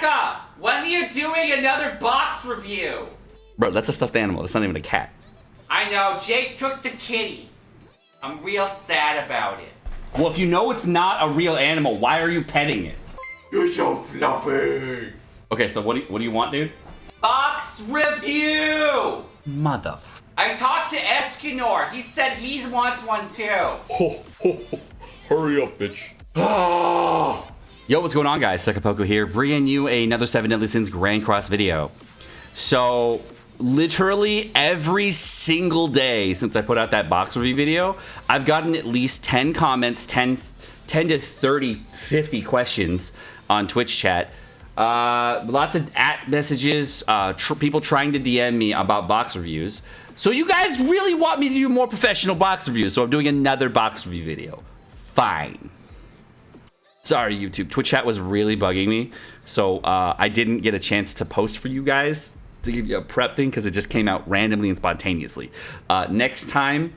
Seka, when are you doing another box review? Bro, that's a stuffed animal. That's not even a cat. I know, Jake took the kitty. I'm real sad about it. Well, if you know it's not a real animal, why are you petting it? You're so fluffy. Okay, so what do you want, dude? Box review! I talked to Escanor. He said he wants one too. Hurry up, bitch. Yo, what's going on, guys? Sekapoko here, bringing you another 7 Deadly Sins Grand Cross video. So, literally every single day since I put out that box review video, I've gotten at least 10 comments, 10 to 30, 50 questions on Twitch chat. Lots of messages, people trying to DM me about box reviews. So you guys really want me to do more professional box reviews, so I'm doing another box review video. Fine. Sorry, YouTube. Twitch chat was really bugging me, so I didn't get a chance to post for you guys to give you a prep thing because it just came out randomly and spontaneously. Next time,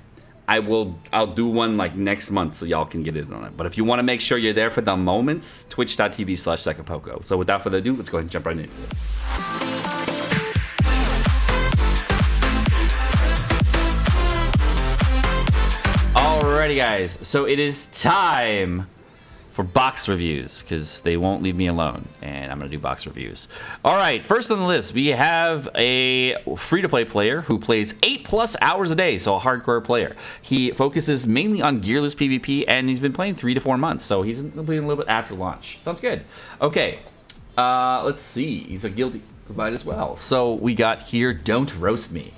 I'll do one like next month so y'all can get in on it. But if you want to make sure you're there for the moments, twitch.tv/Sekapoko. So without further ado, let's go ahead and jump right in. Alrighty, guys. So it is time for box reviews because they won't leave me alone, and I'm gonna do box reviews. All right, first on the list we have a free-to-play player who plays 8+ hours a day, so a hardcore player. He focuses mainly on gearless PvP, and he's been playing 3 to 4 months, so he's playing a little bit after launch. Sounds good. Okay, let's see. He's a guilty of mine as well. So we got here, Don't Roast Me.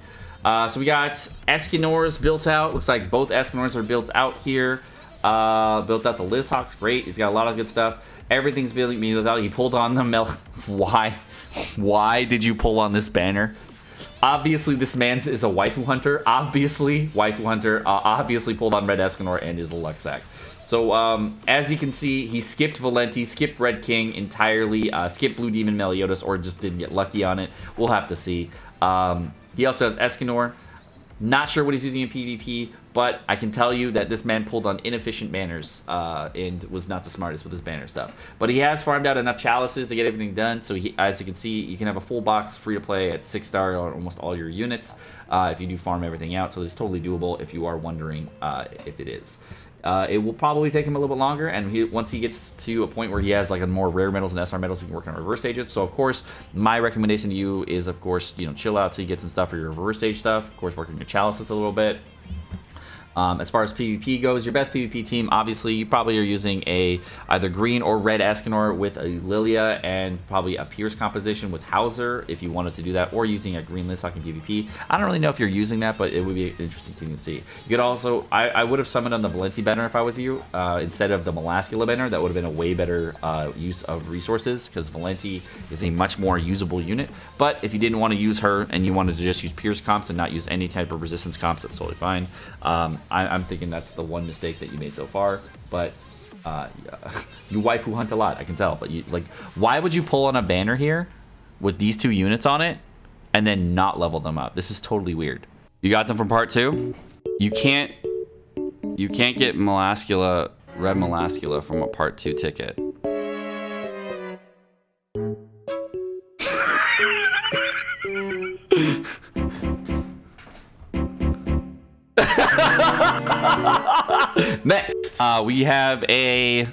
So we got Escanors built out. Looks like both Escanors are built out here. Built out the Lizhawk's great. He's got a lot of good stuff. Everything's being built out. He pulled on the Why did you pull on this banner? Obviously, this man is a waifu hunter. Obviously, waifu hunter. Obviously pulled on Red Escanor and is a Luxac. So, as you can see, he skipped Valenti, skipped Red King entirely, skipped Blue Demon Meliodas, or just didn't get lucky on it. We'll have to see. He also has Escanor. Not sure what he's using in PvP, but I can tell you that this man pulled on inefficient banners and was not the smartest with his banner stuff. But he has farmed out enough chalices to get everything done. So as you can see, you can have a full box free to play at 6-star on almost all your units if you do farm everything out. So it's totally doable if you are wondering if it is. It will probably take him a little bit longer, and once he gets to a point where he has like a more rare metals and SR metals, he can work on reverse stages. So of course, my recommendation to you is, of course, chill out till you get some stuff for your reverse stage stuff. Of course, work on your chalices a little bit. As far as PvP goes, your best PvP team, obviously, you probably are using either green or red Escanor with a Lilia and probably a Pierce composition with Hauser if you wanted to do that, or using a green Lizhawk in PvP. I don't really know if you're using that, but it would be an interesting thing to see. You could also, I would have summoned on the Valenti banner if I was you, instead of the Melascula banner. That would have been a way better use of resources because Valenti is a much more usable unit. But if you didn't want to use her and you wanted to just use Pierce comps and not use any type of resistance comps, that's totally fine. I'm thinking that's the one mistake that you made so far, but you waifu hunt a lot, I can tell. But why would you pull on a banner here with these 2 units on it and then not level them up? This is totally weird. You got them from part 2. You can't get Melascula, red Melascula from a part 2 ticket. Next, we have a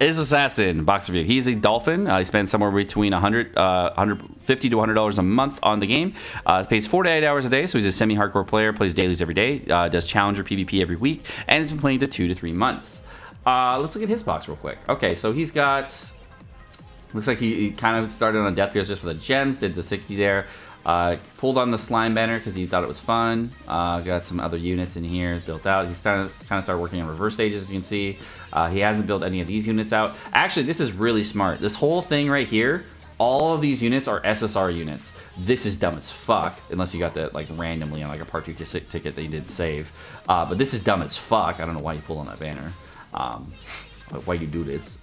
Assassin box review. He's a Dolphin. He spends somewhere between $150 to $100 a month on the game. Plays 4 to 8 hours a day, so he's a semi-hardcore player. Plays dailies every day. Does Challenger PvP every week, and has been playing to 2 to 3 months. Let's look at his box real quick. Okay, so he's got. Looks like he kind of started on Death Pierce just for the gems. Did the 60 there. Pulled on the slime banner because he thought it was fun. Got some other units in here built out. He's kind of started working on reverse stages, as you can see. He hasn't built any of these units out. Actually, this is really smart. This whole thing right here, all of these units are SSR units. This is dumb as fuck, unless you got that like randomly on like a part 2 ticket that you did save. But this is dumb as fuck. I don't know why you pulled on that banner. Why you do this.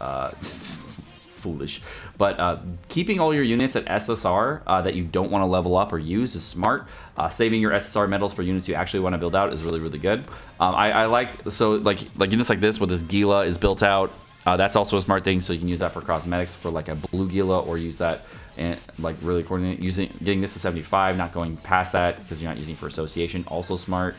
Foolish. But keeping all your units at SSR that you don't want to level up or use is smart. Saving your SSR medals for units you actually want to build out is really, really good. I like, so like units like this where this Gila is built out That's also a smart thing, so you can use that for cosmetics for like a blue Gila, or use that and like really coordinate getting this to 75, not going past that because you're not using it for association. Also smart.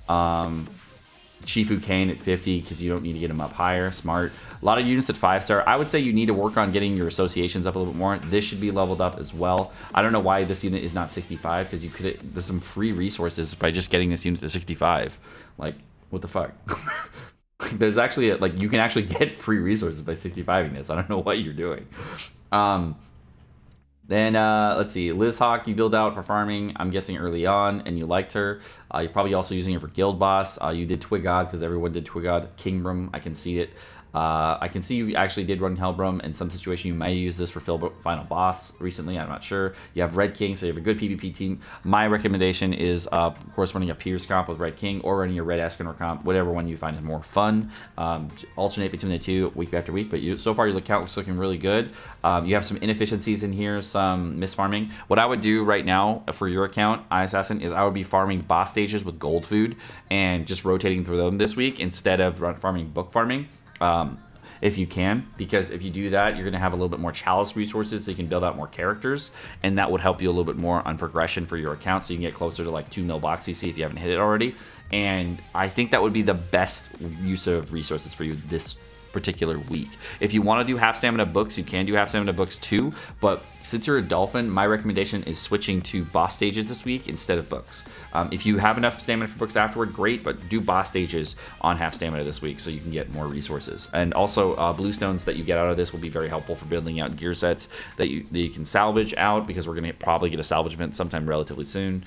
Shifu Kane at 50 because you don't need to get him up higher. Smart. A lot of units at 5-star. I would say you need to work on getting your associations up a little bit more. This should be leveled up as well. I don't know why this unit is not 65 because you could. There's some free resources by just getting this unit to 65. Like, what the fuck? There's actually like you can actually get free resources by 65ing this. I don't know what you're doing. Then let's see, Liz Hawk you build out for farming, I'm guessing early on, and you liked her. You're probably also using her for Guild Boss. You did Twigod because everyone did Twigod. Kingbrum, I can see it. I can see you actually did run Hellbrum. In some situation, you might use this for Final Boss recently. I'm not sure. You have Red King, so you have a good PvP team. My recommendation is, of course, running a Pierce comp with Red King or running a Red Escanor comp, whatever one you find is more fun. Alternate between the two week after week, but so far your account looks looking really good. You have some inefficiencies in here, some misfarming. What I would do right now for your account, iAssassin, is I would be farming boss stages with gold food and just rotating through them this week instead of farming book farming. If you can, because if you do that, you're going to have a little bit more chalice resources so you can build out more characters, and that would help you a little bit more on progression for your account, so you can get closer to like 2 mil box CC if you haven't hit it already. And I think that would be the best use of resources for you this particular week. If you want to do half stamina books, you can do half stamina books too, but since you're a Dolphin, my recommendation is switching to boss stages this week instead of books. If you have enough stamina for books afterward, great, but do boss stages on half stamina this week so you can get more resources. And also bluestones that you get out of this will be very helpful for building out gear sets that you can salvage out, because we're going to probably get a salvage event sometime relatively soon.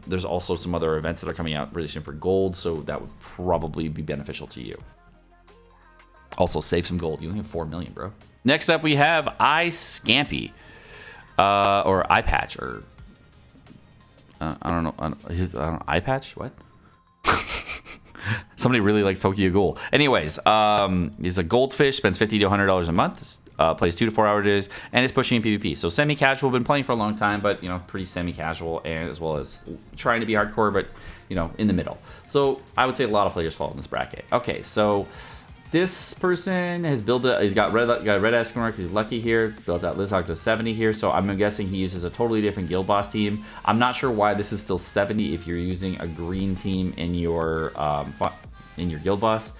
There's also some other events that are coming out really soon for gold, so that would probably be beneficial to you. Also, save some gold. You only have 4 million, bro. Next up, we have iScampy, or iPatch, or I don't know, iPatch. What? Somebody really likes Tokyo Ghoul. Anyways, he's a goldfish. Spends $50 to $100 a month. Plays 2 to 4 hour days, and is pushing in PvP. So semi-casual. Been playing for a long time, but pretty semi-casual, and as well as trying to be hardcore, but in the middle. So I would say a lot of players fall in this bracket. Okay, so. This person has he's got red Escanor, he's lucky here, built out Lizhawk to 70 here, so I'm guessing he uses a totally different guild boss team. I'm not sure why this is still 70 if you're using a green team in your guild boss.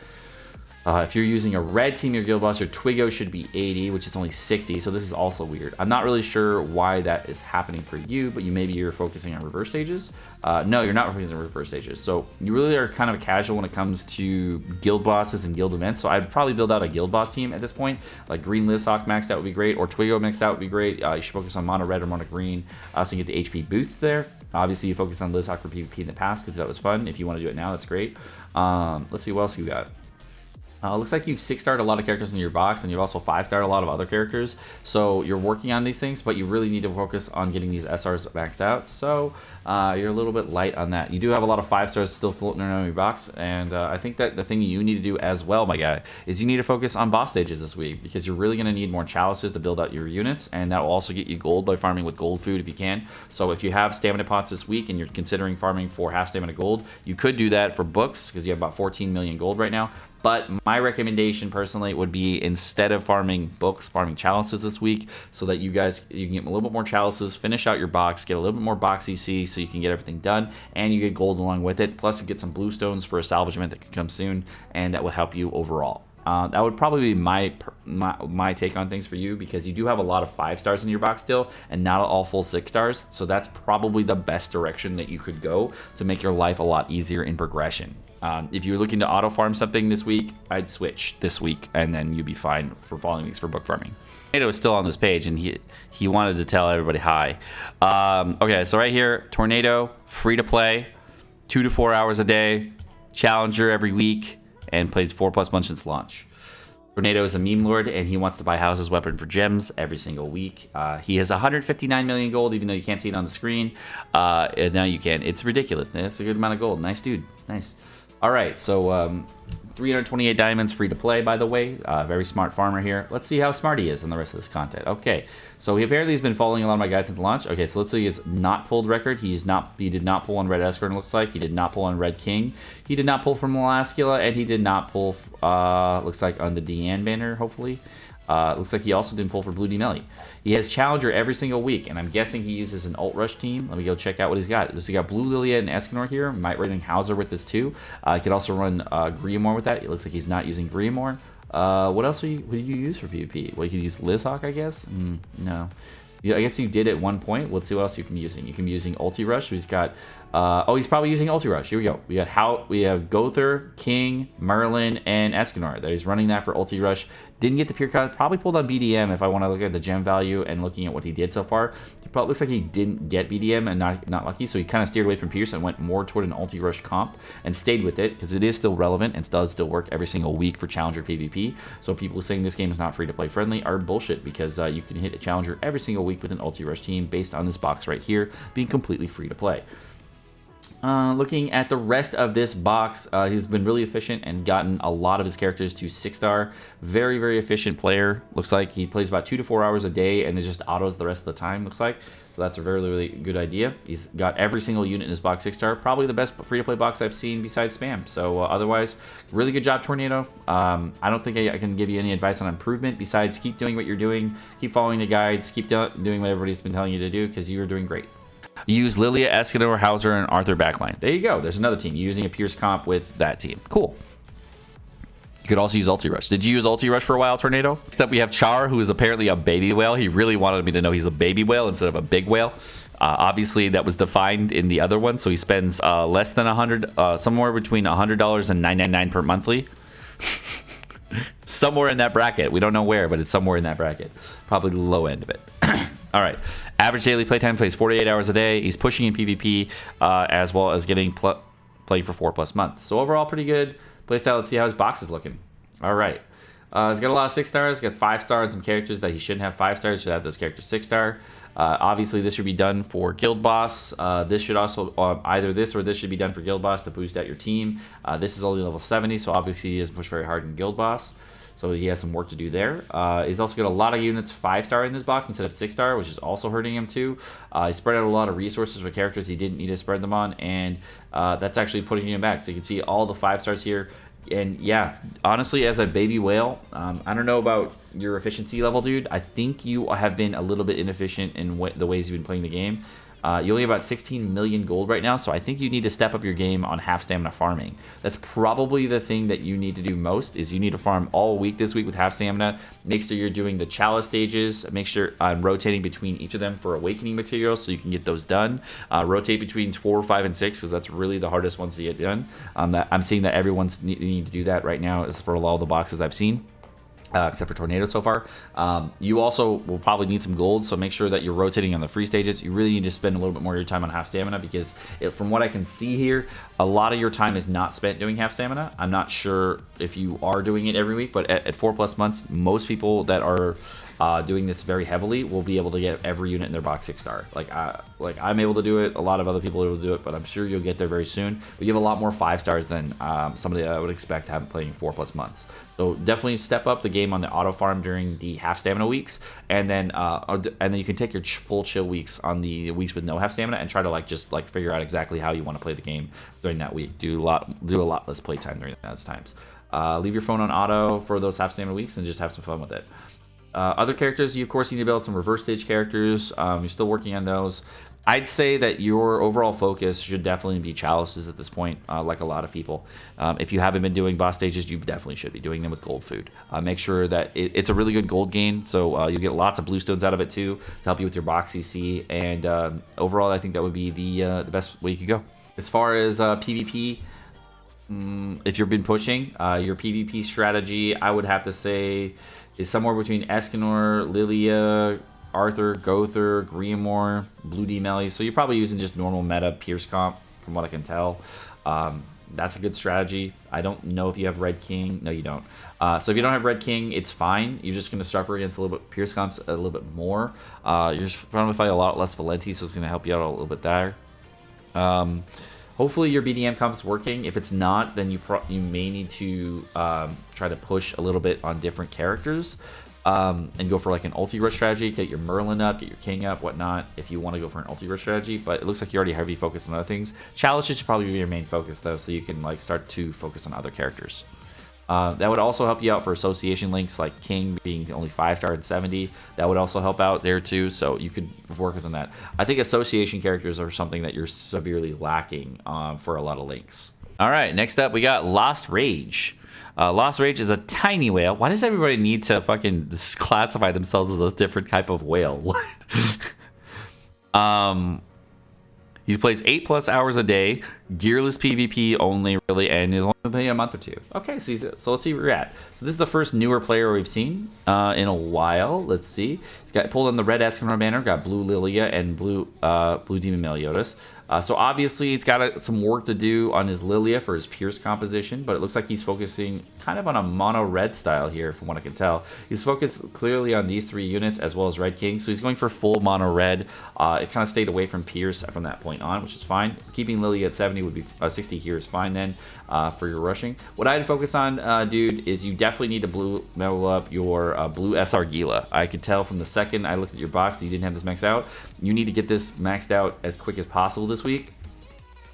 If you're using a red team, your guild boss, your Twigo should be 80, which is only 60, so this is also weird. I'm not really sure why that is happening for you, but maybe you're focusing on reverse stages. No, you're not focusing on reverse stages, so you really are kind of casual when it comes to guild bosses and guild events, so I'd probably build out a guild boss team at this point. Like green Lizhawk maxed out would be great, or Twigo maxed out would be great. You should focus on mono red or mono green, so you get the HP boosts there. Obviously, you focused on Lizhawk for PvP in the past because that was fun. If you want to do it now, that's great. Let's see what else you got. Looks like you've 6-starred a lot of characters in your box, and you've also 5-starred a lot of other characters. So you're working on these things, but you really need to focus on getting these SRs maxed out. So you're a little bit light on that. You do have a lot of 5-stars still floating around in your box, and I think that the thing you need to do as well, my guy, is you need to focus on boss stages this week, because you're really going to need more chalices to build out your units, and that will also get you gold by farming with gold food if you can. So if you have stamina pots this week and you're considering farming for half stamina gold, you could do that for books, because you have about 14 million gold right now. But my recommendation personally would be, instead of farming books, farming chalices this week, so that you can get a little bit more chalices, finish out your box, get a little bit more box EC so you can get everything done, and you get gold along with it. Plus you get some blue stones for a salvage event that can come soon, and that would help you overall. That would probably be my take on things for you, because you do have a lot of 5-stars in your box still, and not all full 6-stars. So that's probably the best direction that you could go to make your life a lot easier in progression. If you're looking to auto farm something this week, I'd switch this week, and then you'd be fine for following these for book farming. Tornado is still on this page, and he wanted to tell everybody hi. Okay, so right here, Tornado, free to play, 2 to 4 hours a day, challenger every week, and plays 4+ months since launch. Tornado is a meme lord, and he wants to buy houses, weapon for gems every single week. He has 159 million gold, even though you can't see it on the screen. And now you can. It's ridiculous. That's a good amount of gold. Nice dude. Nice. All right, so 328 diamonds, free to play, by the way. Very smart farmer here. Let's see how smart he is in the rest of this content. Okay, so he apparently has been following a lot of my guides since launch. Okay, so let's say he has not pulled record. He did not pull on Red Escort, it looks like. He did not pull on Red King. He did not pull from Alaskula, and he did not pull, looks like, on the Deanne banner, hopefully. Looks like he also didn't pull for Blue D-Melly. He has Challenger every single week, and I'm guessing he uses an Alt Rush team. Let me go check out what he's got. So he got Blue Lilia and Escanor here. Might run Hauser with this too. He could also run Griamore with that. It looks like he's not using Griamore. What else would you use for PvP? Well, you could use Lizhawk, I guess? No. Yeah, I guess you did at one point. Let's see what else you can be using. You can be using Ulti Rush. He's got, he's probably using Ulti Rush. Here we go. We have Gother, King, Merlin, and Escanor. That he's running that for Ulti Rush. Didn't get the pure cut. Probably pulled on BDM if I want to look at the gem value and looking at what he did so far. It probably looks like he didn't get BDM and not lucky, so he kind of steered away from Pierce and went more toward an Ulti Rush comp and stayed with it because it is still relevant and does still work every single week for Challenger PvP. So people saying this game is not free to play friendly are bullshit because you can hit a Challenger every single week with an Ulti Rush team based on this box right here being completely free to play. Looking at the rest of this box, he's been really efficient and gotten a lot of his characters to 6-star. Very, very efficient player. Looks like he plays about 2 to 4 hours a day and then just autos the rest of the time, looks like. So that's a very, really good idea. He's got every single unit in his box 6-star. Probably the best free-to-play box I've seen besides Spam. So otherwise, really good job, Tornado. I don't think I can give you any advice on improvement besides keep doing what you're doing. Keep following the guides. Keep doing what everybody's been telling you to do because you are doing great. Use Lilia, Escanor, Hauser, and Arthur backline. There you go. There's another team. You're using a Pierce comp with that team. Cool. You could also use Ulti Rush. Did you use Ulti Rush for a while, Tornado? Next up, we have Char, who is apparently a baby whale. He really wanted me to know he's a baby whale instead of a big whale. Obviously, that was defined in the other one, so he spends less than $100, somewhere between $100 and $9.99 per monthly. Somewhere in that bracket. We don't know where, but it's somewhere in that bracket. Probably the low end of it. All right. Average daily playtime, plays 48 hours a day. He's pushing in PvP as well as getting playing for 4+ months. So overall, pretty good playstyle. Let's see how his box is looking. All right. He's got a lot of 6-stars. He's got 5-star and some characters that he shouldn't have 5-stars. Should have those characters 6-star. Obviously, this should be done for Guild Boss. This should also, either this or this should be done for Guild Boss to boost out your team. This is only level 70, so obviously he doesn't push very hard in Guild Boss. So he has some work to do there. He's also got a lot of units 5-star in this box instead of 6-star, which is also hurting him too. He spread out a lot of resources for characters he didn't need to spread them on, and that's actually putting him back. So you can see all the 5-stars here. And yeah, honestly, as a baby whale, I don't know about your efficiency level, dude. I think you have been a little bit inefficient in the ways you've been playing the game. You only have about 16 million gold right now, so I think you need to step up your game on half stamina farming. That's probably the thing that you need to do most, is you need to farm all week this week with half stamina. Make sure you're doing the chalice stages. Make sure rotating between each of them for awakening materials so you can get those done. Rotate between 4, 5, and 6 because that's really the hardest ones to get done. I'm seeing that everyone's needing to do that right now, is for all the boxes I've seen. Except for Tornado so far. You also will probably need some gold, so make sure that you're rotating on the free stages. You really need to spend a little bit more of your time on half stamina because from what I can see here, a lot of your time is not spent doing half stamina. I'm not sure if you are doing it every week, but at 4+ months, most people that are doing this very heavily will be able to get every unit in their box 6-star. Like I'm able to do it, a lot of other people are able to do it, but I'm sure you'll get there very soon. But you have a lot more 5-stars than somebody I would expect to have playing 4+ months. So definitely step up the game on the auto farm during the half stamina weeks, and then you can take your full chill weeks on the weeks with no half stamina and try to just figure out exactly how you want to play the game during that week. Do a lot less playtime during those times. Leave your phone on auto for those half stamina weeks and just have some fun with it. Other characters, you of course need to build some reverse stage characters. You're still working on those. I'd say that your overall focus should definitely be chalices at this point, like a lot of people. If you haven't been doing boss stages, you definitely should be doing them with gold food. Make sure that it's a really good gold gain, so you get lots of blue stones out of it too to help you with your box CC. And overall, I think that would be the best way you could go. As far as PvP, if you've been pushing, your PvP strategy, I would have to say, is somewhere between Escanor, Lilia, Arthur, Gother, Griamore, Blue D-Melly. So you're probably using just normal meta Pierce comp, from what I can tell. That's a good strategy. I don't know if you have Red King. No, you don't. So if you don't have Red King, it's fine. You're just going to suffer against a little bit Pierce comps a little bit more. You're just trying to fight a lot less Valenti, so it's going to help you out a little bit there. Hopefully your BDM comp's working. If it's not, then you may need to try to push a little bit on different characters and go for like an ulti rush strategy. Get your Merlin up, get your King up, whatnot, if you want to go for an ulti rush strategy. But it looks like you're already heavy focused on other things. Chalice should probably be your main focus though, so you can like start to focus on other characters. That would also help you out for association links, like King being only 5-star and 70. That would also help out there too, so you could work on that. I think association characters are something that you're severely lacking for a lot of links. All right, next up we got Lost Rage. Lost Rage is a tiny whale. Why does everybody need to fucking classify themselves as a different type of whale? What? He plays 8+ hours a day, gearless PvP only, really, and he's only been playing a month or two. Okay, so let's see where we're at. So this is the first newer player we've seen in a while. Let's see. He's got pulled on the red Escanor banner, got blue Lilia and blue Demon Meliodas. So obviously he's got some work to do on his Lilia for his Pierce composition, but it looks like he's focusing kind of on a mono red style here from what I can tell. He's focused clearly on these 3 units as well as Red King, so he's going for full mono red. It kind of stayed away from Pierce from that point on, which is fine. Keeping Lilia at 70 would be 60 here is fine then for your rushing. What I'd focus on, dude, is you definitely need to level up your blue SR Gila. I could tell from the second I looked at your box that you didn't have this maxed out. You need to get this maxed out as quick as possible this week.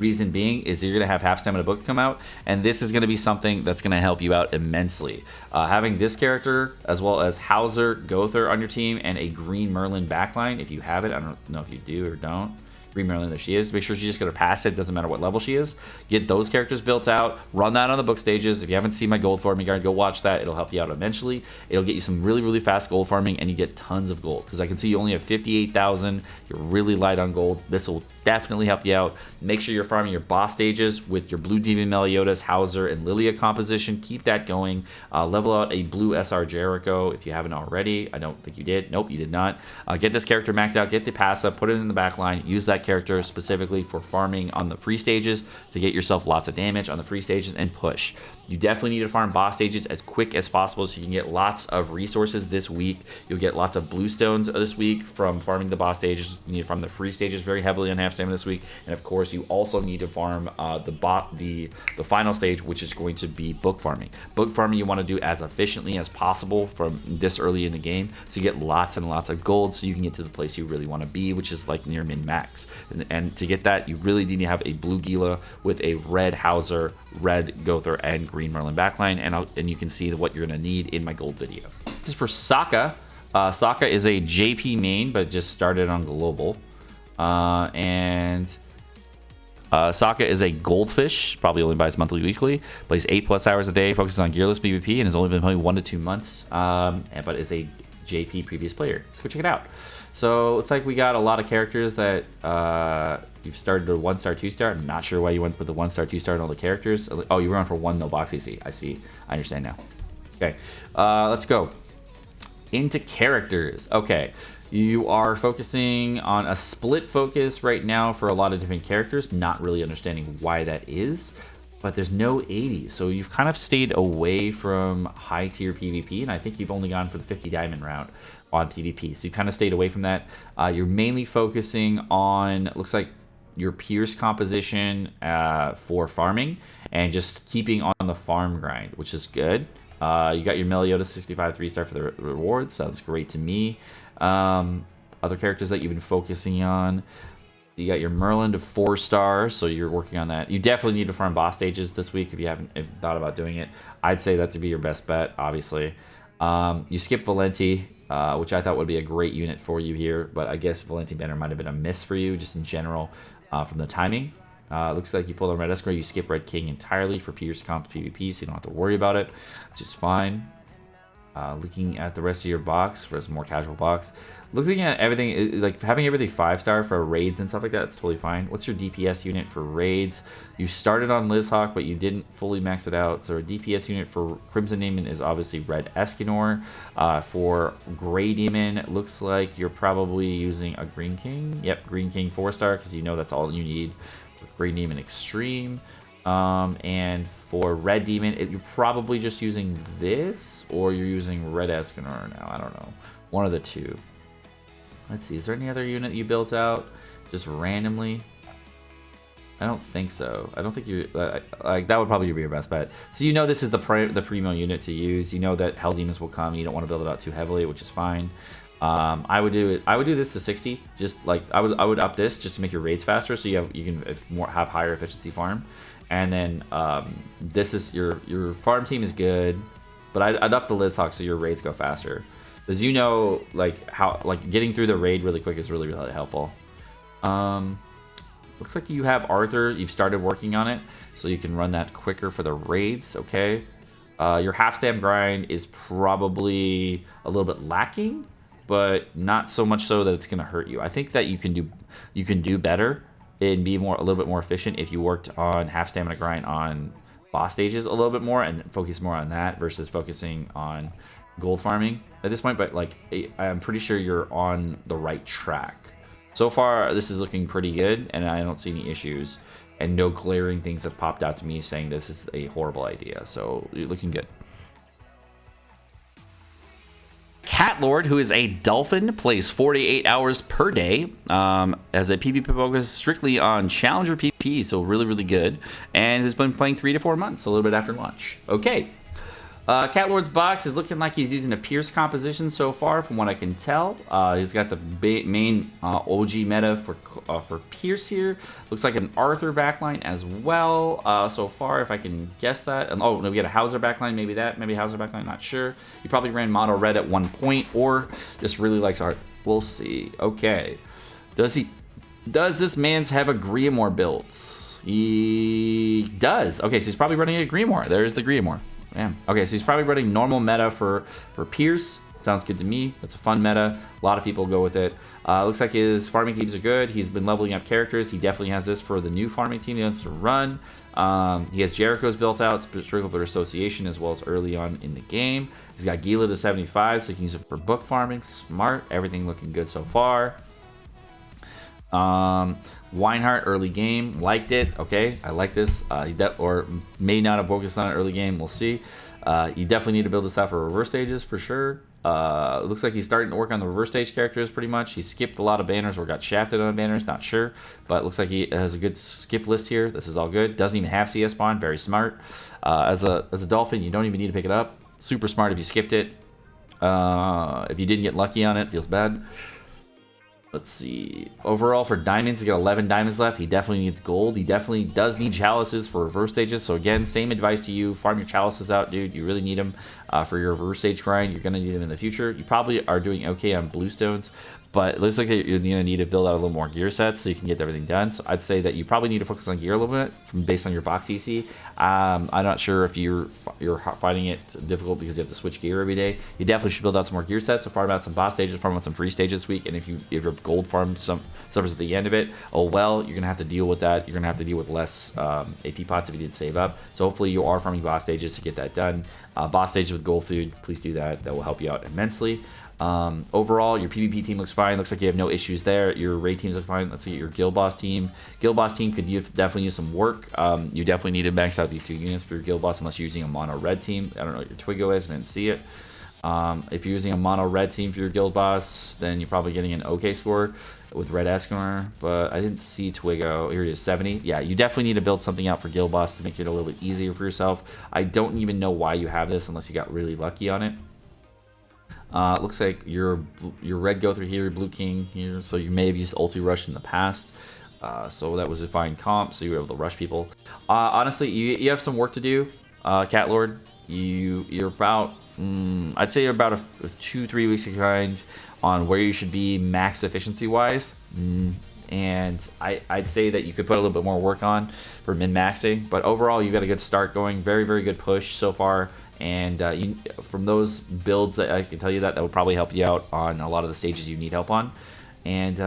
Reason being is you're going to have half stamina book come out, and this is going to be something that's going to help you out immensely. Having this character as well as Hauser, Gother on your team, and a green Merlin backline, if you have it, I don't know if you do or don't. Green Merlin, there she is. Make sure she's just going to pass it. Doesn't matter what level she is. Get those characters built out. Run that on the book stages. If you haven't seen my gold farming guide, go watch that. It'll help you out eventually. It'll get you some really, really fast gold farming, and you get tons of gold. Because I can see you only have 58,000. You're really light on gold. This will definitely help you out. Make sure you're farming your boss stages with your blue Demon Meliodas, Hauser, and Lilia composition. Keep that going. Level out a blue SR Jericho if you haven't already. I don't think you did. Nope, you did not. Get this character maxed out. Get the pass up. Put it in the back line. Use that character specifically for farming on the free stages to get yourself lots of damage on the free stages and push. You definitely need to farm boss stages as quick as possible so you can get lots of resources this week. You'll get lots of blue stones this week from farming the boss stages. You need to farm the free stages very heavily on half stamina this week, and of course you also need to farm the final stage, which is going to be book farming. Book farming you want to do as efficiently as possible from this early in the game, so you get lots and lots of gold, so you can get to the place you really want to be, which is like near min max. And to get that, you really need to have a blue Gila with a red Hauser, red Gother, and green Merlin backline, and you can see what you're going to need in my gold video. This is for Sokka. Sokka is a JP main, but it just started on global. Sokka is a goldfish, probably only buys monthly, weekly, plays 8+ hours a day, focuses on gearless PvP, and has only been playing 1 to 2 months, but is a JP previous player. Let's go check it out. So it's like we got a lot of characters that you've started a 1-star, 2-star. I'm not sure why you went with the 1-star, 2-star and all the characters. Oh, you were on for 1 no box EC. I see. I understand now. Okay, let's go into characters. Okay, you are focusing on a split focus right now for a lot of different characters. Not really understanding why that is, but there's no 80s, so you've kind of stayed away from high tier PvP, and I think you've only gone for the 50 diamond route on PvP, so you kind of stayed away from that. You're mainly focusing on, looks like, your Pierce composition for farming and just keeping on the farm grind, which is good. You got your Meliodas 65 3-star for the rewards. Sounds great to me. Other characters that you've been focusing on, you got your Merlin to 4-star, so you're working on that. You definitely need to farm boss stages this week if you haven't thought about doing it. I'd say that to be your best bet, obviously. You skip Valenti, which I thought would be a great unit for you here, but I guess Valenti banner might have been a miss for you just in general from the timing. Looks like you pull the red Escrow, you skip Red King entirely for Pierce comp PvP, so you don't have to worry about it, which is fine. Looking at the rest of your box for a more casual box, looking at everything, like having everything 5-star for raids and stuff like that, it's totally fine. What's your DPS unit for raids? You started on Lizhawk, but you didn't fully max it out, so a DPS unit for Crimson Demon is obviously red Escanor. For Gray Demon, it looks like you're probably using a Green King. Yep, Green King 4-star, because you know that's all you need for Green Demon Extreme. And for Red Demon, you're probably just using this, or you're using Red Escanor now. I don't know. One of the two. Let's see. Is there any other unit you built out just randomly? I don't think so. I don't think you like that would probably be your best bet. So you know this is the primo unit to use. You know that Hell Demons will come. You don't want to build it out too heavily, which is fine. I would do it. I would do this to 60. Just like I would up this just to make your raids faster, so you can have higher efficiency farm. And then this is your farm team is good, but I'd up the Liz Hawk so your raids go faster. Because you know like how getting through the raid really quick is really helpful. Looks like you have Arthur. You've started working on it, so you can run that quicker for the raids. Okay. Your half stamp grind is probably a little bit lacking, but not so much so that it's going to hurt you. I think that you can do better and be a little bit more efficient if you worked on half stamina grind on boss stages a little bit more and focus more on that versus focusing on gold farming at this point. But like, I'm pretty sure you're on the right track. So far, this is looking pretty good, and I don't see any issues, and no glaring things have popped out to me saying this is a horrible idea. So you're looking good. Cat Lord, who is a dolphin, plays 48 hours per day, as a PvP focus strictly on Challenger PvP, so really good, and has been playing 3 to 4 months, a little bit after launch. Okay. Cat Lord's box is looking like he's using a Pierce composition so far, from what I can tell. He's got the main OG meta for Pierce here. Looks like an Arthur backline as well so far, if I can guess that. Oh, no, we got a Hauser backline, maybe Hauser backline, not sure. He probably ran mono red at one point, or just really likes art. We'll see. Okay. Does this man's have a Grimoire built? He does. Okay, so he's probably running a Grimoire. There's the Grimoire. Damn. Okay, so he's probably running normal meta for Pierce. Sounds good to me. That's a fun meta. A lot of people go with it. Looks like his farming teams are good. He's been leveling up characters. He definitely has this for the new farming team he wants to run. He has Jericho's built out, strictly for association, as well as early on in the game. He's got Gila to 75, so he can use it for book farming. Smart. Everything looking good so far. Weinhardt early game, liked it. Okay, I like this. Or may not have focused on it early game. We'll see. You definitely need to build this out for reverse stages for sure. It looks like he's starting to work on the reverse stage characters pretty much. He skipped a lot of banners or got shafted on banners, not sure. But it looks like he has a good skip list here. This is all good. Doesn't even have CS spawn. Very smart. As a Dolphin, you don't even need to pick it up. Super smart if you skipped it. If you didn't get lucky on it, feels bad. Let's see. Overall, for diamonds, he got 11 diamonds left. He definitely needs gold. He definitely does need chalices for reverse stages. So again, same advice to you. Farm your chalices out, dude. You really need them for your reverse stage grind. You're going to need them in the future. You probably are doing okay on bluestones, but it looks like you're going to need to build out a little more gear sets so you can get everything done. So I'd say that you probably need to focus on gear a little bit based on your box EC. I'm not sure if you're finding it difficult because you have to switch gear every day. You definitely should build out some more gear sets. So farm out some boss stages, farm out some free stages this week. And if your gold farm suffers at the end of it, oh well, you're gonna have to deal with that. You're gonna have to deal with less AP pots if you did save up. So hopefully you are farming boss stages to get that done. Boss stages with gold food, please do that. That will help you out immensely. Overall, your PvP team looks fine. Looks like you have no issues there. Your raid teams look fine. Let's see your guild boss team. Guild boss team could definitely use some work. You definitely need to max out these 2 units for your guild boss unless you're using a mono red team. I don't know what your Twiggo is. I didn't see it. If you're using a mono red team for your guild boss, then you're probably getting an okay score with red Escanor, but I didn't see Twiggo. Here it is, 70. Yeah, you definitely need to build something out for guild boss to make it a little bit easier for yourself. I don't even know why you have this unless you got really lucky on it. Looks like your red go through here, blue king here, so you may have used ulti rush in the past. So that was a fine comp, so you were able to rush people. Honestly, you have some work to do, Cat Lord. You're about, I'd say you're about a 2-3 weeks behind on where you should be max efficiency wise. And I'd say that you could put a little bit more work on for min-maxing. But overall, you got a good start going. Very, very good push so far. And from those builds, that I can tell you that would probably help you out on a lot of the stages you need help on. And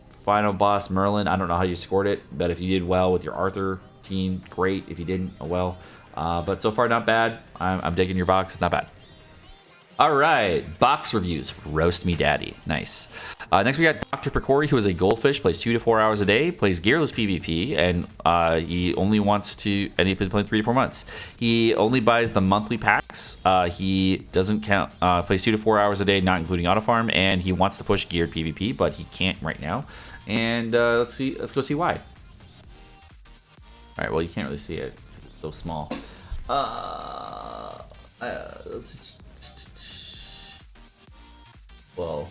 final boss, Merlin, I don't know how you scored it, but if you did well with your Arthur team, great. If you didn't, oh well. But so far, not bad. I'm digging your box. It's not bad. All right, box reviews. Roast me, daddy. Nice. Next, we got Dr. Picori, who is a goldfish, plays 2 to 4 hours a day, plays gearless PvP, and he only wants to, and he's been playing 3 to 4 months. He only buys the monthly packs. He doesn't count, plays 2 to 4 hours a day, not including auto farm, and he wants to push geared PvP, but he can't right now. And let's go see why. All right, well, you can't really see it because it's so small. Well,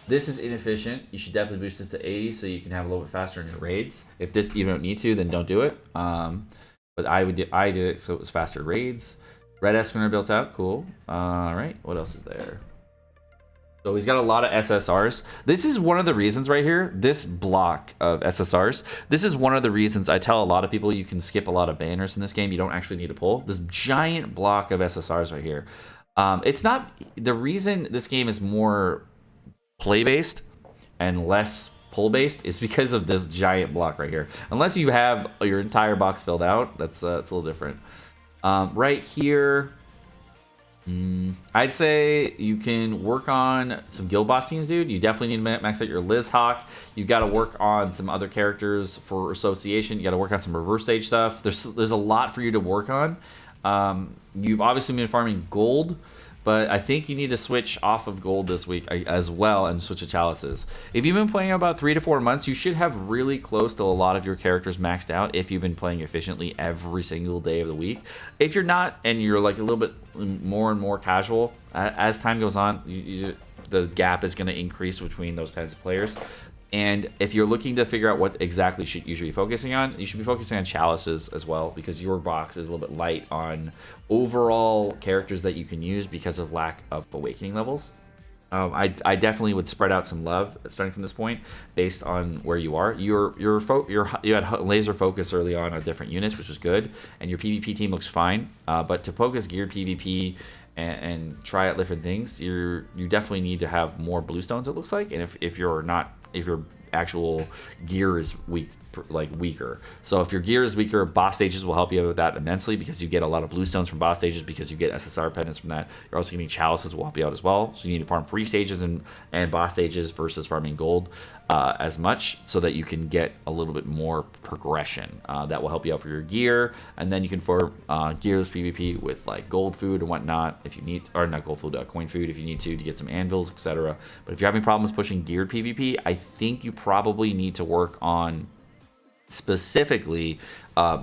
this is inefficient. You should definitely boost this to 80 so you can have a little bit faster in your raids. If this you don't need to, then don't do it. But I did it so it was faster raids. Red Escanor built out, cool. All right, what else is there? So he's got a lot of SSRs. This is one of the reasons right here, this block of SSRs, this is one of the reasons I tell a lot of people you can skip a lot of banners in this game. You don't actually need to pull. This giant block of SSRs right here. It's not, the reason this game is more play-based and less pull-based is because of this giant block right here. Unless you have your entire box filled out, that's it's a little different. Right here, I'd say you can work on some guild boss teams, dude. You definitely need to max out your Liz Hawk. You got to work on some other characters for association. You got to work on some reverse stage stuff. There's a lot for you to work on. You've obviously been farming gold, but I think you need to switch off of gold this week as well and switch to chalices. If you've been playing about 3 to 4 months, you should have really close to a lot of your characters maxed out if you've been playing efficiently every single day of the week. If you're not, and you're like a little bit more and more casual, as time goes on, the gap is going to increase between those kinds of players. And if you're looking to figure out what exactly you should be focusing on, you should be focusing on chalices as well, because your box is a little bit light on overall characters that you can use because of lack of awakening levels. I definitely would spread out some love starting from this point based on where you are. You had laser focus early on different units, which was good, and your PvP team looks fine. But to focus geared PvP and try out different things, you definitely need to have more bluestones, it looks like. And if your actual gear is weaker. So if your gear is weaker, boss stages will help you with that immensely, because you get a lot of bluestones from boss stages, because you get SSR pendants from that. You're also getting chalices will help you out as well. So you need to farm free stages and boss stages versus farming gold as much, so that you can get a little bit more progression. That will help you out for your gear, and then you can farm gearless PvP with like gold food and whatnot if you need, or not gold food, coin food if you need to get some anvils, etc. But if you're having problems pushing geared PvP, I think you probably need to work on specifically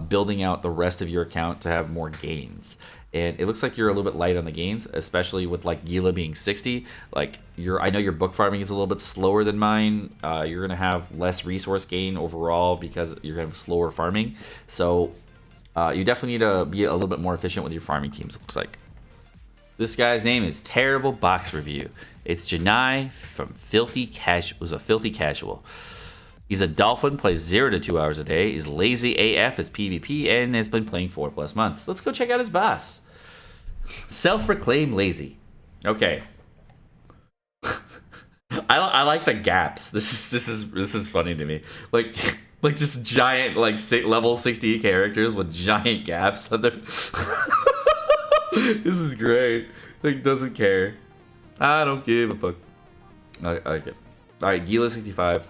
building out the rest of your account to have more gains. And it looks like you're a little bit light on the gains, especially with like Gila being 60. Like I know your book farming is a little bit slower than mine. You're gonna have less resource gain overall because you're gonna have slower farming. So you definitely need to be a little bit more efficient with your farming teams, it looks like. This guy's name is Terrible Box Review. It's Janai from Filthy Casual. He's a dolphin, plays 0 to 2 hours a day, is lazy AF as PvP, and has been playing 4+ months. Let's go check out his boss. Self-proclaimed lazy. Okay. I like the gaps. This is funny to me. Like just giant level 60 characters with giant gaps on their This is great. Like, doesn't care. I don't give a fuck. I like it. All right, Gila 65.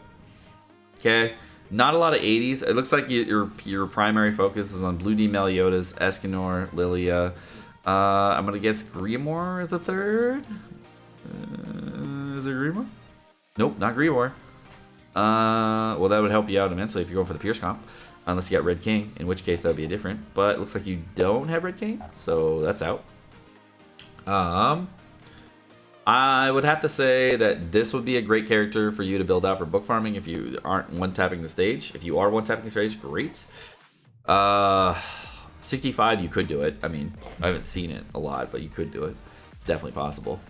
Okay, not a lot of 80s. It looks like your primary focus is on Blue D Meliodas, Escanor, Lilia. I'm gonna guess Grimoire is the third. Is it Grimoire? Nope, not Grimoire. Well, that would help you out immensely if you're going for the Pierce comp, unless you got Red King, in which case that would be different. But it looks like you don't have Red King, so that's out. I would have to say that this would be a great character for you to build out for book farming if you aren't one-tapping the stage. If you are one-tapping the stage, great. 65, you could do it. I mean, I haven't seen it a lot, but you could do it. It's definitely possible.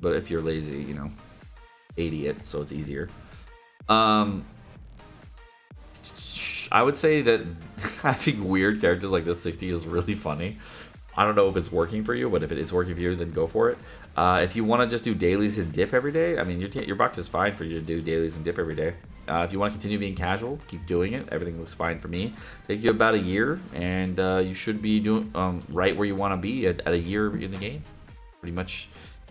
But if you're lazy, 80 it, so it's easier. I would say that having weird characters like this 60 is really funny. I don't know if it's working for you, but if it's working for you, then go for it. If you want to just do dailies and dip every day, I mean, your box is fine for you to do dailies and dip every day. If you want to continue being casual, keep doing it. Everything looks fine for me. Take you about a year, and you should be doing right where you want to be at a year in the game. Pretty much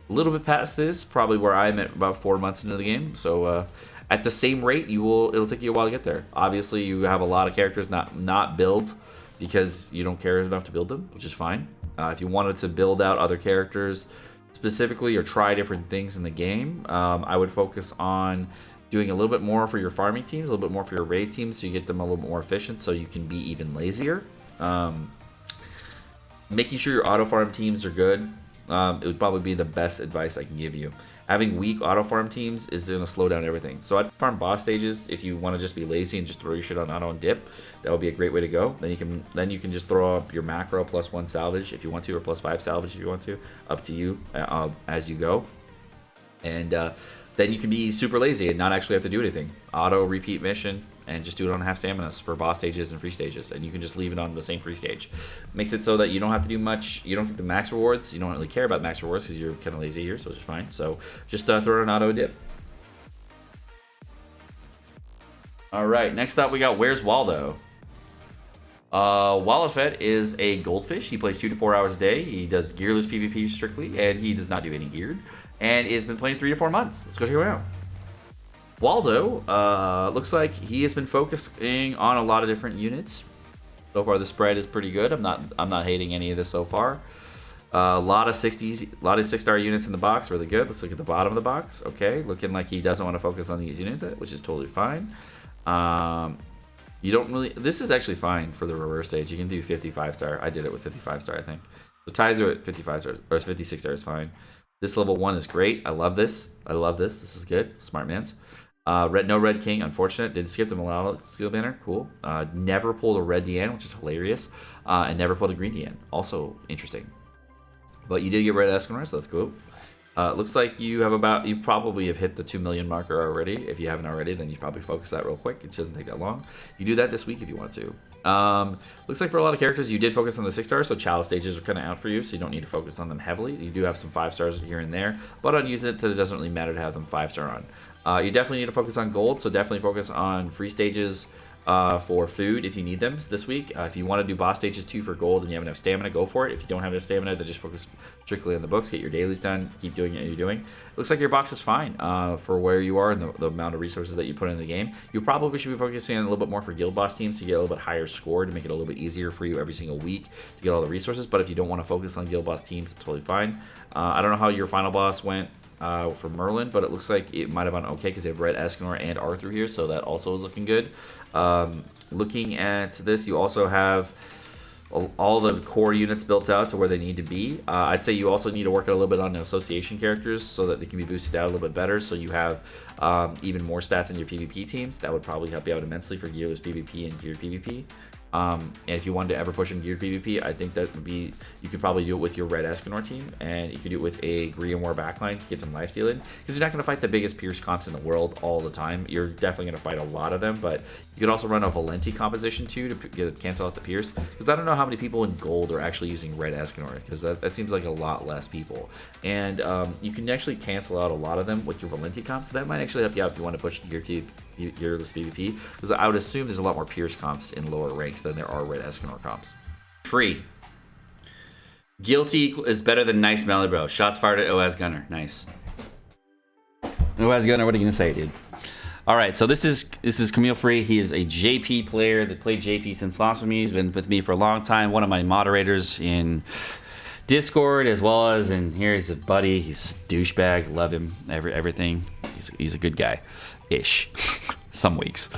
a little bit past this, probably where I'm at about 4 months into the game. So at the same rate, it'll take you a while to get there. Obviously, you have a lot of characters not built because you don't care enough to build them, which is fine. If you wanted to build out other characters specifically or try different things in the game, I would focus on doing a little bit more for your farming teams, a little bit more for your raid teams, so you get them a little bit more efficient, so you can be even lazier. Making sure your auto farm teams are good. It would probably be the best advice I can give you. Having weak auto farm teams is going to slow down everything. So I'd farm boss stages if you want to just be lazy and just throw your shit on auto and dip. That would be a great way to go. Then you can just throw up your macro +1 salvage if you want to, or +5 salvage if you want to. Up to you as you go. And then you can be super lazy and not actually have to do anything. Auto repeat mission and just do it on half stamina for boss stages and free stages, and you can just leave it on the same free stage. Makes it so that you don't have to do much. You don't get the max rewards. You don't really care about max rewards because you're kind of lazy here, so it's fine. So just throw it on auto dip. All right, next up we got Where's Waldo? Wallafet is a goldfish. He plays 2 to 4 hours a day. He does gearless PvP strictly, and he does not do any geared. And has been playing 3 to 4 months. Let's go check him out. Waldo looks like he has been focusing on a lot of different units. So far, the spread is pretty good. I'm not hating any of this so far. A lot of 60s, a lot of 6-star units in the box, really good. Let's look at the bottom of the box. Okay, looking like he doesn't want to focus on these units, which is totally fine. You don't really. This is actually fine for the reverse stage. You can do 55-star. I did it with 55-star, I think. The ties are at 55 stars or 56 stars, fine. This level 1 is great. I love this. I love this. This is good. Smart mans. No red king, unfortunate. Did skip the Malala skill banner. Cool. Never pulled a red DN, which is hilarious. And never pulled a green DN. Also interesting. But you did get red Escanor, so that's cool. Looks like you probably have hit the 2 million marker already. If you haven't already, then you probably focus that real quick. It doesn't take that long. You do that this week if you want to. Looks like for a lot of characters, you did focus on the 6-stars, so chalice stages are kind of out for you, so you don't need to focus on them heavily. You do have some 5-stars here and there, but on using it, it doesn't really matter to have them 5-star on. You definitely need to focus on gold, so definitely focus on free stages for food if you need them this week. If you want to do boss stages too for gold and you have enough stamina, go for it. If you don't have enough stamina, then just focus strictly on the books, get your dailies done, keep doing what you're doing. Looks like your box is fine for where you are and the amount of resources that you put in the game. You probably should be focusing on a little bit more for guild boss teams to get a little bit higher score to make it a little bit easier for you every single week to get all the resources. But if you don't want to focus on guild boss teams, it's totally fine. I don't know how your final boss went for Merlin, but it looks like it might have gone okay because they have Red Escanor and Arthur here, so that also is looking good. Looking at this, you also have all the core units built out to where they need to be. I'd say you also need to work a little bit on the association characters so that they can be boosted out a little bit better, so you have even more stats in your PvP teams. That would probably help you out immensely for gearless PvP and geared PvP. And if you wanted to ever push in geared PvP, I think that would be, you could probably do it with your Red Escanor team, and you could do it with a Grian War backline to get some lifesteal in, because you're not going to fight the biggest Pierce comps in the world all the time. You're definitely going to fight a lot of them, but you could also run a Valenti composition too to cancel out the Pierce, because I don't know how many people in gold are actually using Red Escanor, because that seems like a lot less people. And you can actually cancel out a lot of them with your Valenti comps, so that might actually help you out if you want to push gearless PvP, because I would assume there's a lot more Pierce comps in lower ranks than there are Red Escanor comps. Free. Guilty is better than nice Melly Bro. Shots fired at OAS Gunner. Nice. OAS Gunner, what are you gonna say, dude? All right, so this is Camille Free. He is a JP player that played JP since Lost with me. He's been with me for a long time. One of my moderators in Discord, as well as in here. He's a buddy. He's a douchebag. Love him. Everything. He's a good guy, ish. Some weeks.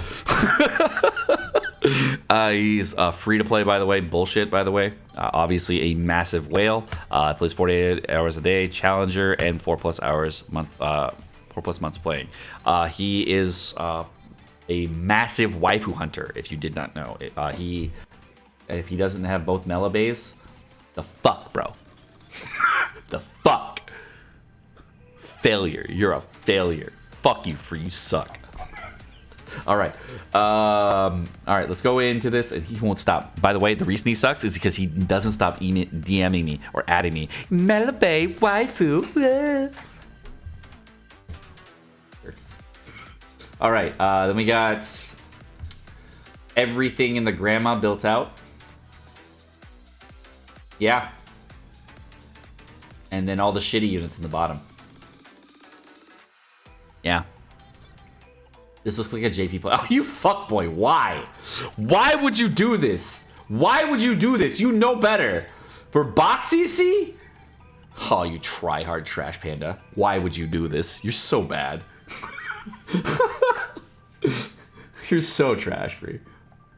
He's free to play, by the way. Bullshit, by the way. Obviously a massive whale. Plays 48 hours a day, challenger, and 4+ months playing. He is a massive waifu hunter. If you did not know, if he doesn't have both Melabes, the fuck, bro. The fuck. Failure. You're a failure. Fuck you, Free. You suck. All right. Let's go into this. And he won't stop. By the way, the reason he sucks is because he doesn't stop DMing me or adding me. Melabe waifu. All right. Then we got everything in the grandma built out. Yeah. And then all the shitty units in the bottom. Yeah. This looks like a JP play. Oh, you fuckboy. Why? Why would you do this? Why would you do this? You know better. For box EC? Oh, you try-hard trash panda. Why would you do this? You're so bad. You're so trash free.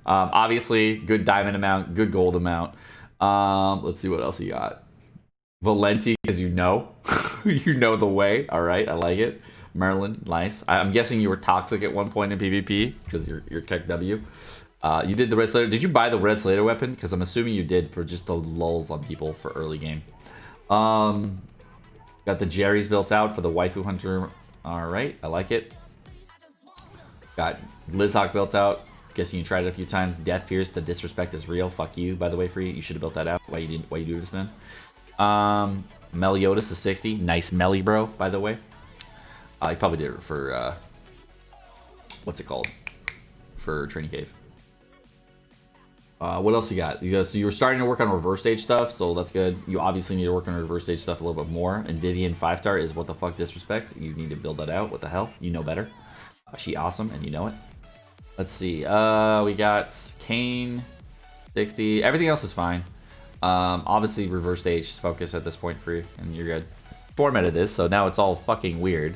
Obviously, good diamond amount, good gold amount. Let's see what else you got. Valenti, because you know the way. All right, I like it. Merlin, nice. I'm guessing you were toxic at one point in PvP because you're Tech W. You did the Red Slater. Did you buy the Red Slater weapon? Because I'm assuming you did for just the lulls on people for early game. Got the Jerry's built out for the Waifu Hunter. All right, I like it. Got Lizhawk built out. Guessing you tried it a few times. Death Pierce, the disrespect is real. Fuck you, by the way, Free. You should have built that out. Why you do this, man? Meliodas is 60. Nice Melly, bro, by the way. You probably did it for, what's it called? For Training Cave. What else you got? So you were starting to work on reverse stage stuff, so that's good. You obviously need to work on reverse stage stuff a little bit more. And Vivian 5-star is what the fuck disrespect. You need to build that out. What the hell? You know better. She awesome, and you know it. Let's see. We got Kane, 60. Everything else is fine. Obviously, reverse stage focus at this point for you, and you're good. Formatted this, so now it's all fucking weird.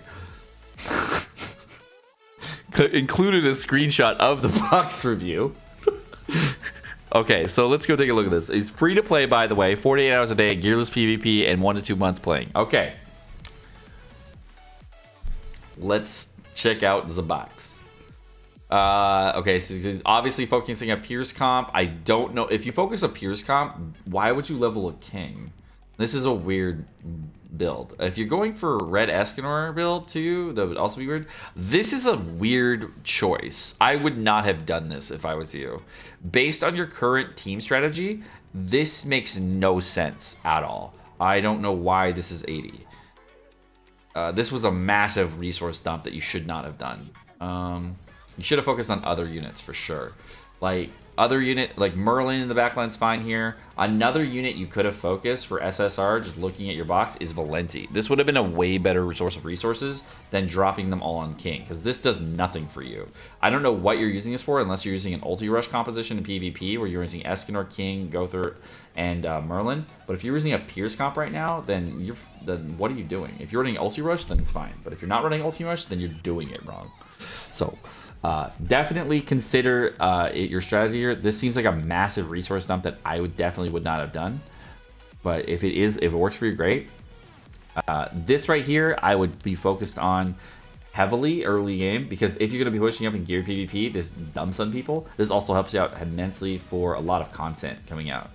Included a screenshot of the box review. Okay, so let's go take a look at this. It's free to play, by the way. 48 hours a day, gearless PvP, and 1 to 2 months playing. Okay. Let's check out the box. Okay, so he's obviously focusing on Pierce comp. I don't know. If you focus on Pierce comp, why would you level a king? This is a weird build. If you're going for Red Escanor build too, that would also be weird. This is a weird choice. I would not have done this if I was you. Based on your current team strategy, this makes no sense at all. I don't know why this is 80. This was a massive resource dump that you should not have done. You should have focused on other units for sure. Like other unit, like Merlin in the backline's fine here. Another unit you could have focused for SSR, just looking at your box, is Valenti. This would have been a way better source of resources than dropping them all on King, because this does nothing for you. I don't know what you're using this for, unless you're using an ulti rush composition in PvP, where you're using Escanor, King, Gother, and Merlin. But if you're using a Pierce comp right now, then what are you doing? If you're running ulti rush, then it's fine. But if you're not running ulti rush, then you're doing it wrong. So definitely consider your strategy here. This seems like a massive resource dump that I definitely would not have done. But if it works for you, great. This right here, I would be focused on heavily early game, because if you're going to be pushing up in gear PvP, this dumps on people. This also helps you out immensely for a lot of content coming out.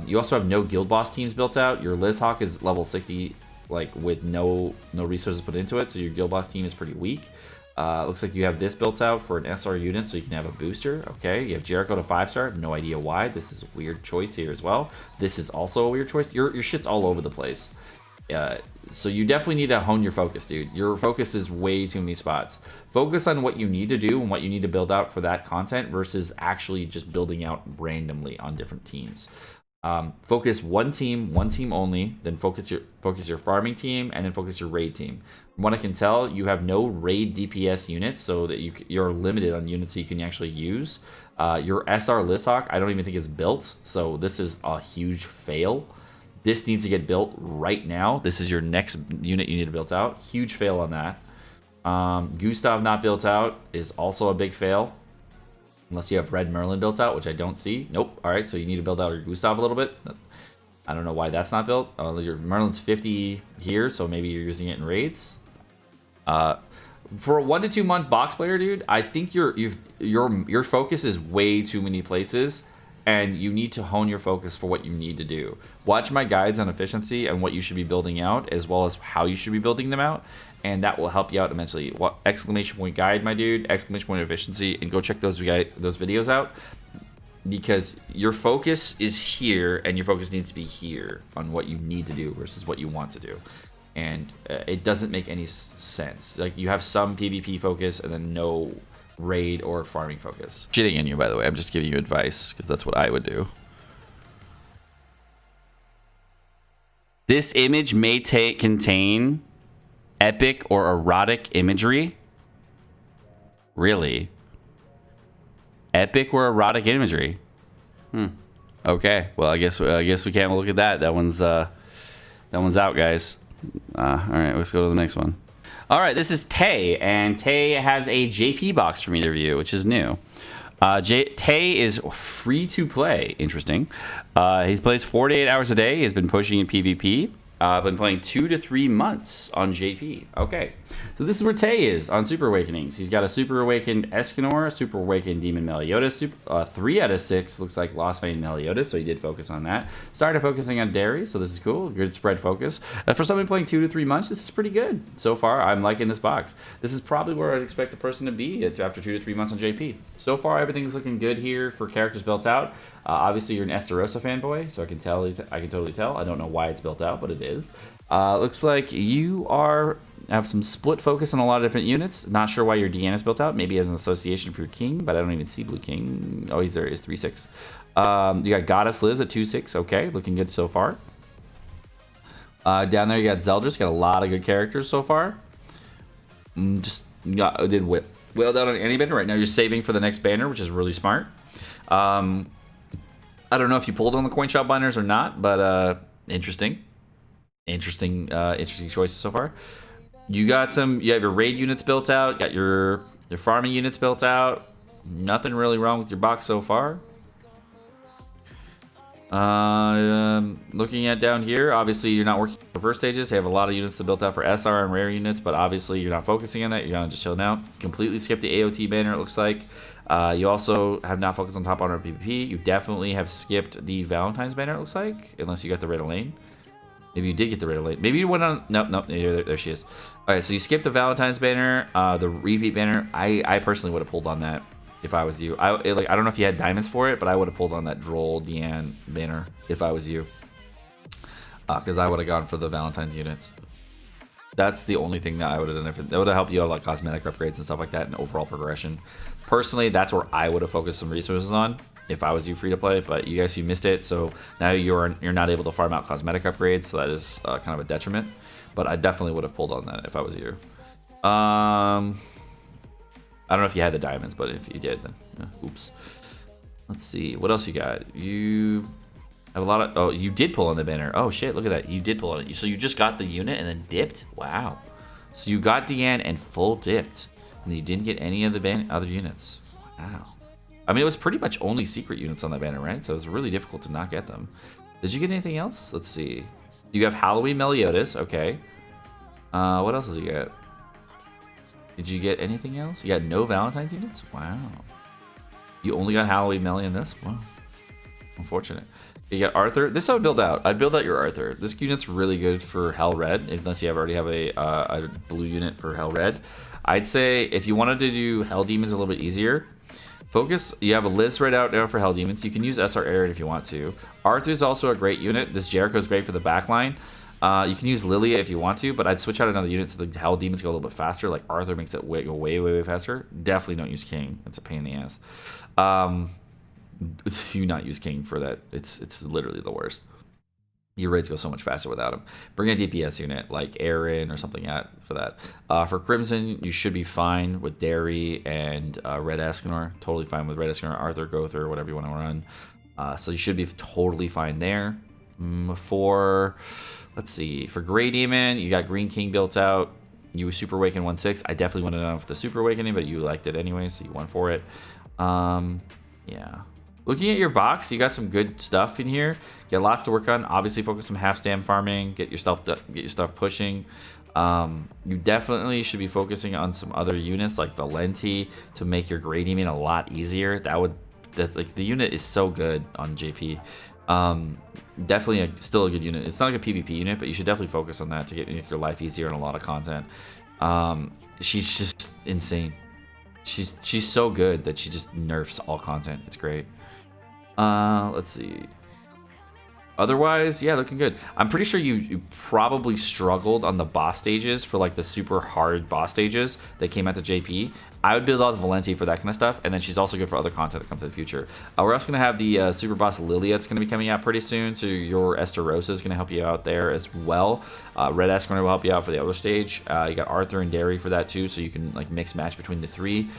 You also have no guild boss teams built out. Your Lizhawk is level 60, like with no resources put into it, so your guild boss team is pretty weak. Looks like you have this built out for an SR unit, so you can have a booster. Okay, you have Jericho to 5-star. No idea why. This is a weird choice here as well. This is also a weird choice. Your shit's all over the place. So you definitely need to hone your focus, dude. Your focus is way too many spots. Focus on what you need to do and what you need to build out for that content versus actually just building out randomly on different teams. Focus one team only, then focus your farming team, and then focus your raid team. From what I can tell, you have no raid DPS units, so that you're limited on units that you can actually use. Your SR Lizhawk, I don't even think is built, so this is a huge fail. This needs to get built right now. This is your next unit you need to build out. Huge fail on that. Gustav not built out is also a big fail. Unless you have Red Merlin built out, which I don't see. Nope. All right, so you need to build out your Gustav a little bit. I don't know why that's not built. Your Merlin's 50 here, so maybe you're using it in raids. For a 1 to 2 month box player, dude, I think your focus is way too many places, and you need to hone your focus for what you need to do. Watch my guides on efficiency and what you should be building out, as well as how you should be building them out, and that will help you out immensely. What exclamation point guide, my dude, exclamation point efficiency, and go check those videos out, because your focus is here, and your focus needs to be here on what you need to do versus what you want to do. And it doesn't make any sense. Like, you have some PvP focus and then no raid or farming focus. Shitting on you, by the way. I'm just giving you advice because that's what I would do. This image may contain epic or erotic imagery. Really? Epic or erotic imagery? Okay. Well, I guess we can't look at that. That one's out, guys. All right, let's go to the next one. All right, this is Tay, and Tay has a JP box for me to review, which is new. Tay is free to play. Interesting. He plays 48 hours a day. He's been pushing in PvP. Been playing 2 to 3 months on JP. Okay, so this is where Tay is on Super Awakenings. He's got a Super Awakened Escanor, a Super Awakened Demon Meliodas, 3 out of 6 looks like Lost Vein Meliodas, so he did focus on that. Started focusing on Dairy, so this is cool. Good spread focus. For someone playing 2 to 3 months, this is pretty good. So far, I'm liking this box. This is probably where I'd expect the person to be after 2 to 3 months on JP. So far, everything's looking good here for characters built out. Obviously, you're an Estarossa fanboy, so I can totally tell. I don't know why it's built out, but it is. Looks like you have some split focus on a lot of different units. Not sure why your Deanna's built out. Maybe as an association for your King, but I don't even see Blue King. Oh, he's there. He's 3/6. You got Goddess Liz at 2/6. Okay, looking good so far. Down there, you got Zeldris. Got a lot of good characters so far. Did well down on any banner. Right now, you're saving for the next banner, which is really smart. I don't know if you pulled on the coin shop binders or not, but interesting choices so far. You have your raid units built out, got your farming units built out. Nothing really wrong with your box so far. Looking at down here, obviously you're not working for first stages. You have a lot of units built out for SR and rare units, but obviously you're not focusing on that. You're not just chilling out. Completely skipped the AOT banner, it looks like. You also have not focused on top honor PvP. You definitely have skipped the Valentine's banner, it looks like, unless you got the Red Elaine. Maybe you did get the Red Elaine. Maybe you went on. Nope. There she is. All right, so you skipped the Valentine's banner, the repeat banner. I personally would have pulled on that if I was you. I don't know if you had diamonds for it, but I would have pulled on that Droll Deanne banner if I was you, because I would have gone for the Valentine's units. That's the only thing that I would have done. That would have helped you out, like cosmetic upgrades and stuff like that, and overall progression. Personally, that's where I would have focused some resources on if I was you free to play. But you guys, you missed it, so now you're not able to farm out cosmetic upgrades, so that is kind of a detriment. But I definitely would have pulled on that if I was you. I don't know if you had the diamonds, but if you did, then oops. Let's see what else you got. You have a lot of. Oh, you did pull on the banner. Oh shit! Look at that. You did pull on it. So you just got the unit and then dipped. Wow. So you got Deanne and full dipped, and you didn't get any of the other units. Wow. I mean, it was pretty much only secret units on that banner, right? So it was really difficult to not get them. Did you get anything else? Let's see. You have Halloween Meliodas. Okay. What else did you get? Did you get anything else? You got no Valentine's units? Wow. You only got Halloween Melly in this? Wow. Unfortunate. You got Arthur. This I would build out. I'd build out your Arthur. This unit's really good for Hell Red, unless you already have a blue unit for Hell Red. I'd say if you wanted to do Hell Demons a little bit easier, focus. You have a Liz right out there for Hell Demons. You can use SR Arid if you want to. Arthur's also a great unit. This Jericho's great for the backline. You can use Lilia if you want to, but I'd switch out another unit so the Hell Demons go a little bit faster. Like Arthur makes it go way faster. Definitely don't use King. It's a pain in the ass. Do not use King for that. It's literally the worst. Your raids go so much faster without him. Bring a DPS unit like Aaron or something for that. For Crimson, you should be fine with Dairy and Red Escanor. Totally fine with Red Escanor, Arthur, Gother, whatever you want to run. So you should be totally fine there. Let's see. For Grey Demon, you got Green King built out. You Super Awaken 1/6. I definitely wanted to know for the Super Awakening, but you liked it anyway, so you went for it. Yeah. Looking at your box, you got some good stuff in here. You got lots to work on. Obviously, focus some half stam farming. Get your stuff pushing. You definitely should be focusing on some other units like Valenti to make your Grey Demon a lot easier. The unit is so good on JP. Definitely still a good unit. It's not like a PvP unit, but you should definitely focus on that to make your life easier and a lot of content. She's just insane. She's so good that she just nerfs all content. It's great. Let's see. Otherwise, yeah, looking good. I'm pretty sure you probably struggled on the boss stages for like the super hard boss stages that came out to JP. I would build out Valenti for that kind of stuff, and then she's also good for other content that comes in the future. We're also going to have the super boss Lilia that's going to be coming out pretty soon, so your Estarossa is going to help you out there as well. Red Escanor will help you out for the other stage. You got Arthur and Dairy for that too, so you can like mix match between the three.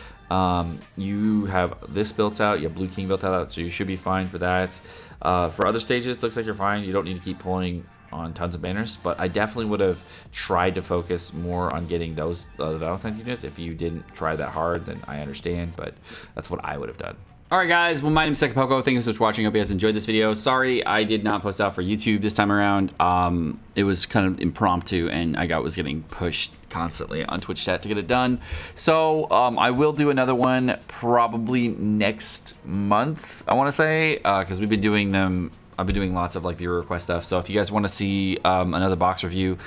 You have this built out, you have Blue King built out, so you should be fine for that. For other stages, looks like you're fine. You don't need to keep pulling on tons of banners, but I definitely would have tried to focus more on getting those Valentine's units. If you didn't try that hard, then I understand, but that's what I would have done. Alright guys, well my name is Sekapoko. Thank you so much for watching. Hope you guys enjoyed this video. Sorry I did not post out for YouTube this time around. It was kind of impromptu and I was getting pushed constantly on Twitch chat to get it done. So I will do another one probably next month, I want to say, because we've been doing them. I've been doing lots of like viewer request stuff. So if you guys want to see another box review,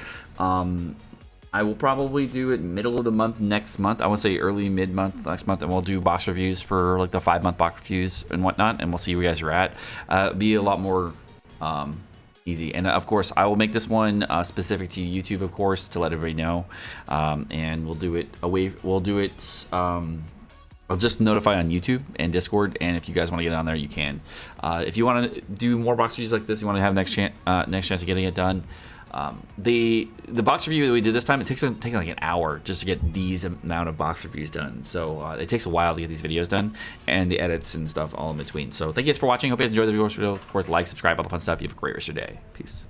I will probably do it middle of the month next month. I want to say early mid-month next month, and we'll do box reviews for like the 5-month box reviews and whatnot, and we'll see where you guys are at. Be a lot more easy, and of course I will make this one specific to YouTube, of course, to let everybody know, and we'll do it I'll just notify on YouTube and Discord, and if you guys want to get it on there, you can. If you want to do more box reviews like this, you want to have next chance of getting it done. The box review that we did this time, it takes like an hour just to get these amount of box reviews done. So it takes a while to get these videos done, and the edits and stuff all in between. So thank you guys for watching. Hope you guys enjoyed the video. Of course, like, subscribe, all the fun stuff. You have a great rest of your day. Peace.